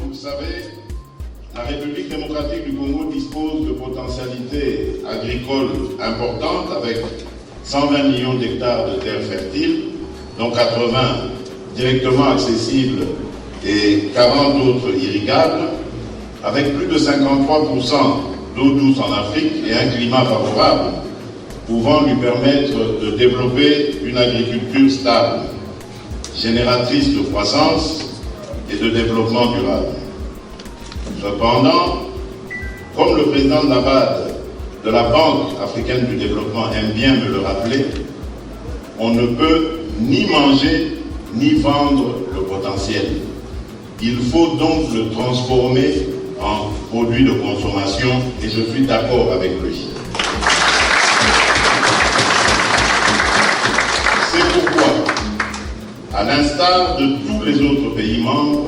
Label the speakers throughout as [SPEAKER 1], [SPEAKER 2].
[SPEAKER 1] vous le savez, la République démocratique du Congo dispose de potentialités agricoles importantes avec 120 millions d'hectares de terres fertiles, dont 80 directement accessibles et 40 autres irrigables, avec plus de 53% d'eau douce en Afrique et un climat favorable, pouvant lui permettre de développer une agriculture stable, génératrice de croissance et de développement durable. Cependant, comme le président Nabad de la Banque africaine du développement aime bien me le rappeler, on ne peut ni manger ni vendre le potentiel. Il faut donc le transformer en produit de consommation et je suis d'accord avec lui. C'est pourquoi, à l'instar de tous les autres pays membres,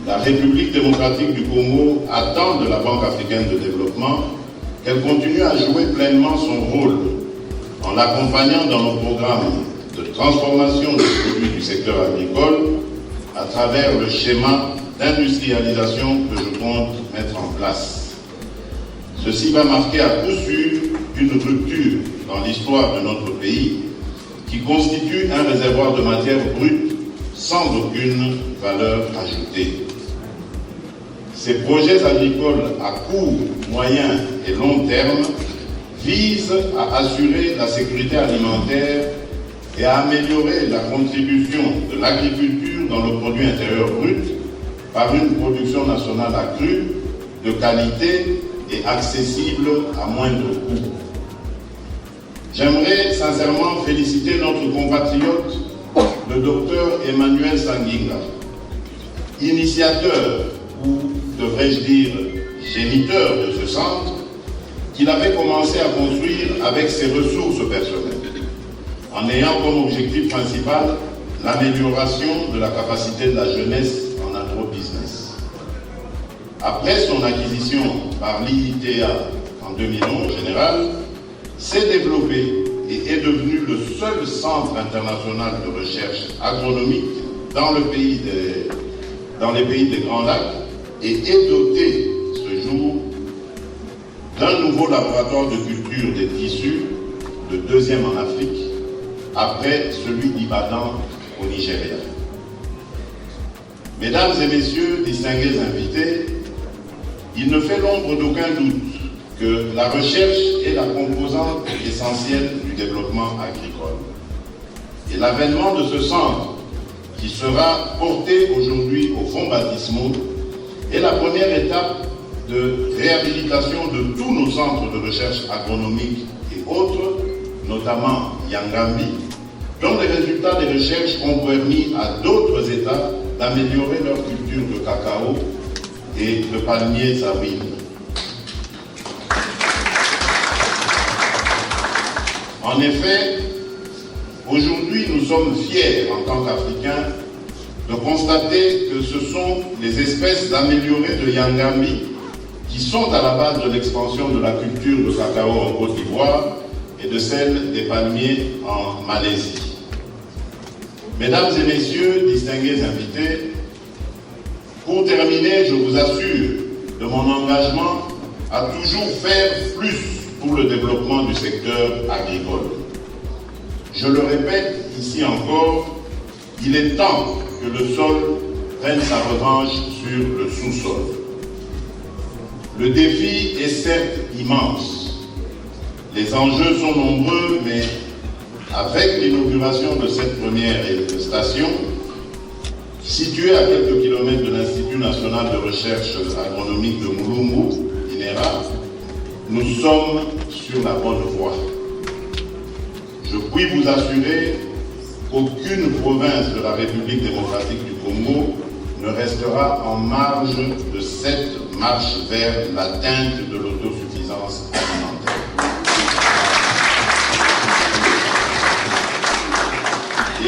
[SPEAKER 1] la République démocratique du Congo attend de la Banque africaine de développement qu'elle continue à jouer pleinement son rôle en l'accompagnant dans nos programmes de transformation des produits du secteur agricole à travers le schéma d'industrialisation que je compte mettre en place. Ceci va marquer à coup sûr une rupture dans l'histoire de notre pays qui constitue un réservoir de matières brutes sans aucune valeur ajoutée. Ces projets agricoles à court, moyen et long terme visent à assurer la sécurité alimentaire et à améliorer la contribution de l'agriculture dans le produit intérieur brut par une production nationale accrue, de qualité et accessible à moindre coût. J'aimerais sincèrement féliciter notre compatriote, le docteur Emmanuel Sanginga, initiateur, ou devrais-je dire géniteur de ce centre, qu'il avait commencé à construire avec ses ressources personnelles, en ayant comme objectif principal l'amélioration de la capacité de la jeunesse en agrobusiness. Après son acquisition par l'IITA en 2011 général, s'est développé et est devenu le seul centre international de recherche agronomique dans les pays des Grands Lacs et est doté ce jour d'un nouveau laboratoire de culture des tissus, le deuxième en Afrique, après celui d'Ibadan au Nigeria. Mesdames et messieurs, distingués invités, il ne fait l'ombre d'aucun doute que la recherche est la composante essentielle du développement agricole. Et l'avènement de ce centre, qui sera porté aujourd'hui aux fonds baptismaux, est la première étape de réhabilitation de tous nos centres de recherche agronomique et autres, notamment Yangambi, dont les résultats des recherches ont permis à d'autres États d'améliorer leur culture de cacao et de palmier zabine. En effet, aujourd'hui, nous sommes fiers, en tant qu'Africains, de constater que ce sont les espèces améliorées de Yangambi qui sont à la base de l'expansion de la culture de cacao en Côte d'Ivoire et de celle des palmiers en Malaisie. Mesdames et messieurs, distingués invités, pour terminer, je vous assure de mon engagement à toujours faire plus pour le développement du secteur agricole. Je le répète ici encore, il est temps que le sol prenne sa revanche sur le sous-sol. Le défi est certes immense. Les enjeux sont nombreux, mais avec l'inauguration de cette première station, située à quelques kilomètres de l'Institut national de recherche agronomique de Mulungu, INERA, nous sommes sur la bonne voie. Je puis vous assurer qu'aucune province de la République démocratique du Congo ne restera en marge de cette marche vers l'atteinte de l'autosuffisance alimentaire.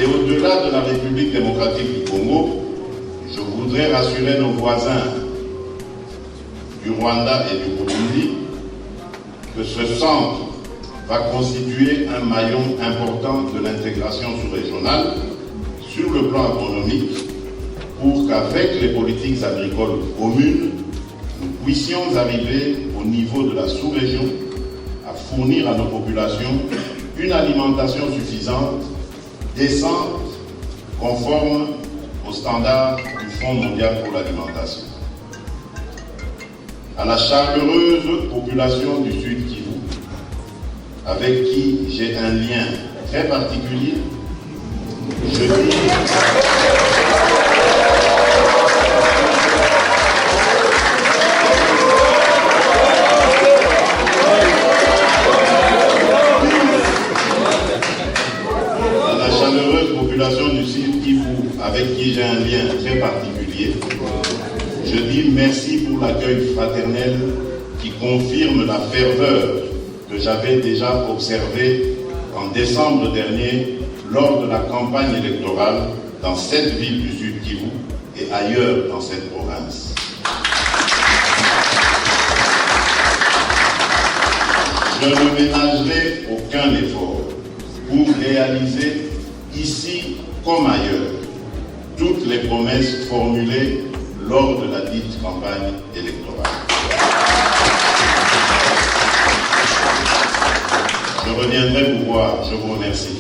[SPEAKER 1] Et au-delà de la République démocratique du Congo, je voudrais rassurer nos voisins du Rwanda et du Burundi que ce centre va constituer un maillon important de l'intégration sous-régionale sur le plan agronomique pour qu'avec les politiques agricoles communes, nous puissions arriver au niveau de la sous-région à fournir à nos populations une alimentation suffisante, décente, conforme aux standards du Fonds mondial pour l'alimentation. À la chaleureuse population du Sud Kivu, avec qui j'ai un lien très particulier, je dis à la chaleureuse population du Sud Kivu, avec qui j'ai un lien très particulier, je dis merci pour l'accueil fraternel qui confirme la ferveur que j'avais déjà observée en décembre dernier lors de la campagne électorale dans cette ville du Sud Kivu et ailleurs dans cette province. Je ne ménagerai aucun effort pour réaliser ici comme ailleurs toutes les promesses formulées lors de la dite campagne électorale. Je reviendrai vous voir. Je vous remercie.